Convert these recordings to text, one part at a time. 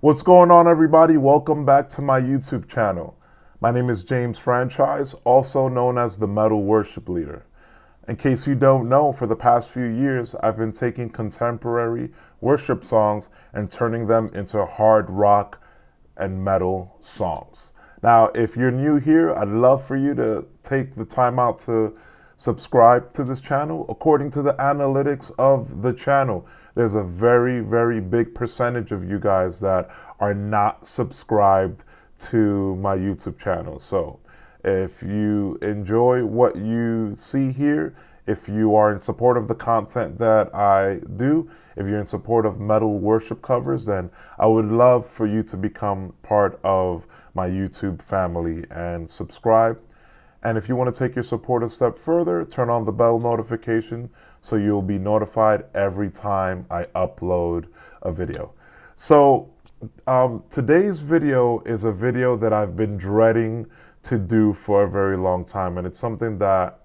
What's going on, everybody? Welcome back to my YouTube channel. My name is James Franchise, also known as the Metal Worship Leader. In case you don't know, for the past few years, I've been taking contemporary worship songs and turning them into hard rock and metal songs. Now, if you're new here, I'd love for you to take the time out to subscribe to this channel. According to the analytics of the channel, there's a very, very big percentage of you guys that are not subscribed to my YouTube channel. So if you enjoy what you see here, if you are in support of the content that I do, if you're in support of metal worship covers, then I would love for you to become part of my YouTube family and subscribe. And if you want to take your support a step further, turn on the bell notification so you'll be notified every time I upload a video. So today's video is a video that I've been dreading to do for a very long time, and it's something that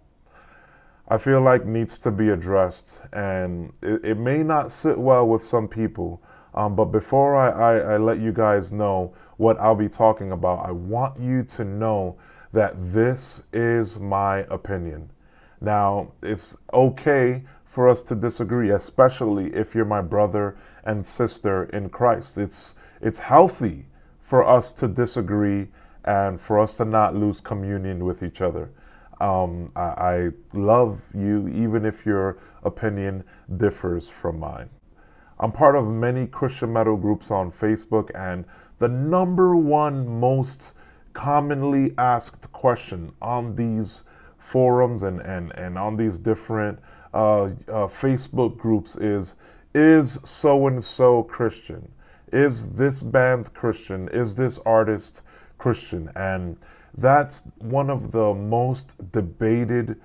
I feel like needs to be addressed, and it may not sit well with some people. But before I let you guys know what I'll be talking about, I want you to know that this is my opinion. Now, it's okay for us to disagree, especially if you're my brother and sister in Christ. It's healthy for us to disagree and for us to not lose communion with each other. I love you even if your opinion differs from mine. I'm part of many Christian metal groups on Facebook, and the number one most commonly asked question on these forums and on these different Facebook groups is so-and-so Christian? Is this band Christian? Is this artist Christian? And that's one of the most debated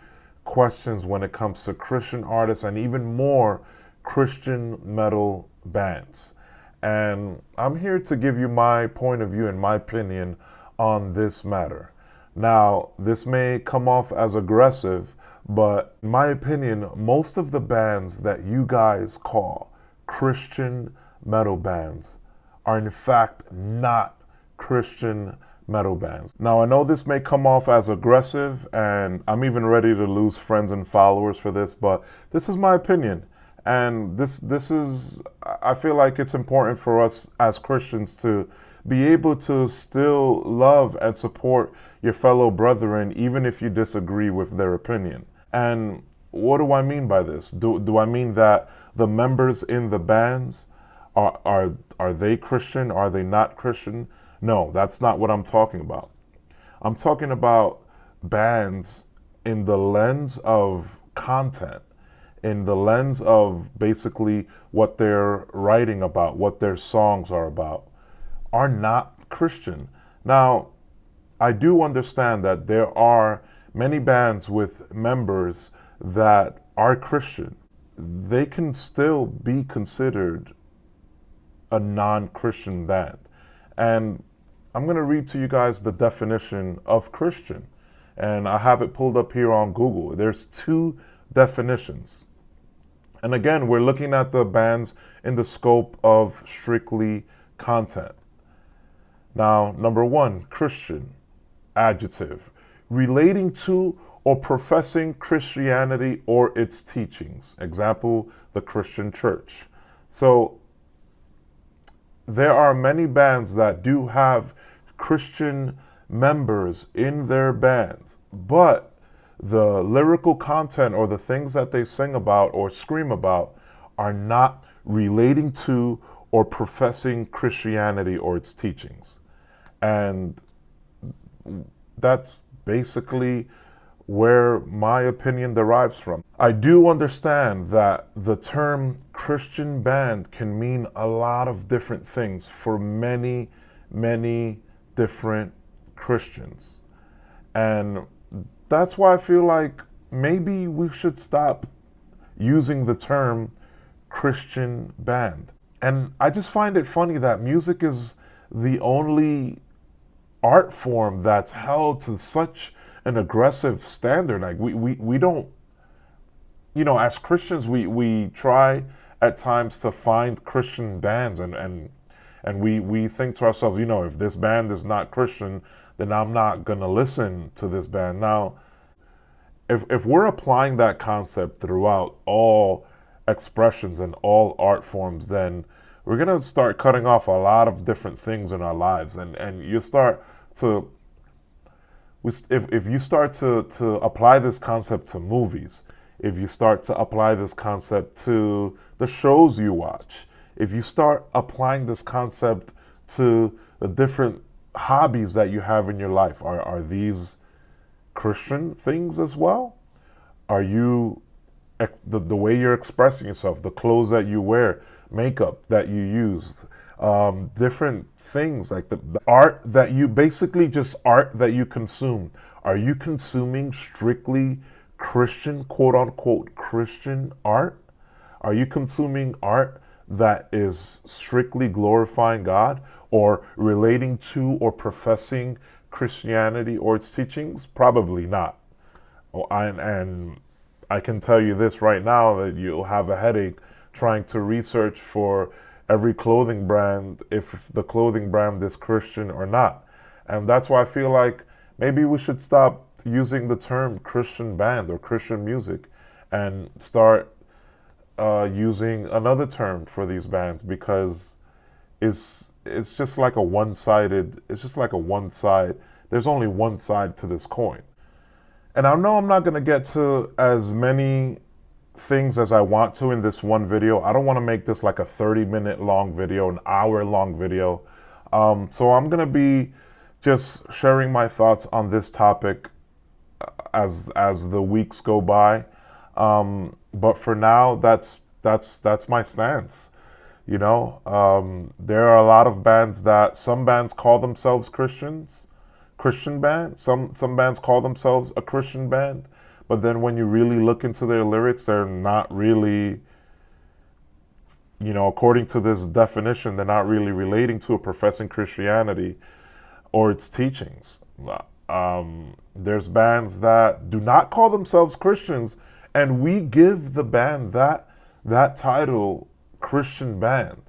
questions when it comes to Christian artists and even more Christian metal bands. And I'm here to give you my point of view and my opinion on this matter. Now, this may come off as aggressive, but in my opinion, most of the bands that you guys call Christian metal bands are in fact not Christian metal bands. Now, I know this may come off as aggressive, and I'm even ready to lose friends and followers for this, but this is my opinion. And this is, I feel like it's important for us as Christians to be able to still love and support your fellow brethren, even if you disagree with their opinion. And what do I mean by this? Do I mean that the members in the bands are they Christian? Are they not Christian? No, that's not what I'm talking about. I'm talking about bands in the lens of content, in the lens of basically what they're writing about, what their songs are about, are not Christian. Now, I do understand that there are many bands with members that are Christian. They can still be considered a non-Christian band. And I'm going to read to you guys the definition of Christian. And I have it pulled up here on Google. There's two definitions. And again, we're looking at the bands in the scope of strictly content. Now, number one, Christian, adjective, relating to or professing Christianity or its teachings. Example, the Christian church. So there are many bands that do have Christian members in their bands, but the lyrical content or the things that they sing about or scream about are not relating to or professing Christianity or its teachings. And that's basically where my opinion derives from. I do understand that the term Christian band can mean a lot of different things for many, many different Christians. And that's why I feel like maybe we should stop using the term Christian band. And I just find it funny that music is the only art form that's held to such an aggressive standard. Like we don't, as Christians, we try at times to find Christian bands and And we think to ourselves, you know, if this band is not Christian, then I'm not going to listen to this band. Now, if we're applying that concept throughout all expressions and all art forms, then we're going to start cutting off a lot of different things in our lives. And you start to, if you start to apply this concept to movies, if you start to apply this concept to the shows you watch, if you start applying this concept to the different hobbies that you have in your life, are these Christian things as well? Are you, the way you're expressing yourself, the clothes that you wear, makeup that you use, different things like the art that you, basically just art that you consume. Are you consuming strictly Christian, quote unquote, Christian art? Are you consuming art that is strictly glorifying God or relating to or professing Christianity or its teachings? Probably not. Oh, and I can tell you this right now, that you'll have a headache trying to research for every clothing brand, if the clothing brand is Christian or not. And that's why I feel like maybe we should stop using the term Christian band or Christian music and start using another term for these bands, because it's just like a one-sided, it's just like a one side. There's only one side to this coin. And I know I'm not going to get to as many things as I want to in this one video. I don't want to make this like a 30-minute long video, an hour-long video. So I'm going to be just sharing my thoughts on this topic as the weeks go by. But for now, that's my stance. You know, there are a lot of bands that, some bands call themselves Christian band. Some bands call themselves a Christian band, but then when you really look into their lyrics, they're not really, you know, according to this definition, they're not really relating to a professing Christianity or its teachings. There's bands that do not call themselves Christians, and we give the band that title, Christian band,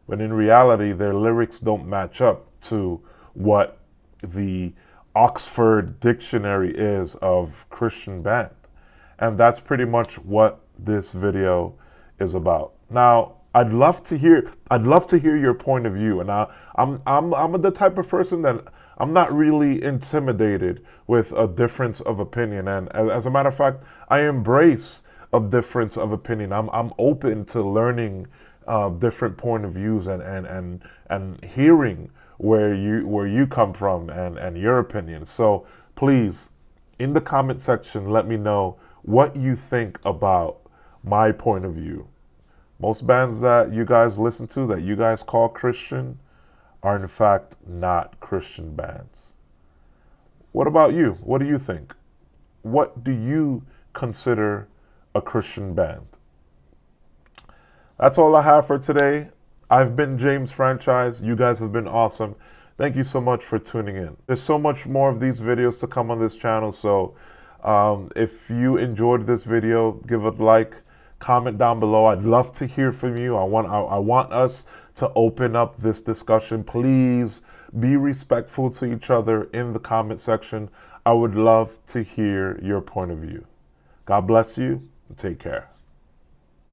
but in reality, their lyrics don't match up to what the Oxford Dictionary is of Christian band. And that's pretty much what this video is about. Now, I'd love to hear your point of view. And I'm the type of person that I'm not really intimidated with a difference of opinion. And as a matter of fact, I embrace a difference of opinion. I'm open to learning different point of views and hearing where you come from and your opinion. So please, in the comment section, let me know what you think about my point of view. Most bands that you guys listen to, that you guys call Christian, are in fact not Christian bands. What about you? What do you think? What do you consider a Christian band? That's all I have for today. I've been James Franchise. You guys have been awesome. Thank you so much for tuning in. There's so much more of these videos to come on this channel. So if you enjoyed this video, give it a like, comment down below. I'd love to hear from you. I want us to open up this discussion. Please be respectful to each other in the comment section. I would love to hear your point of view. God bless you. Take care.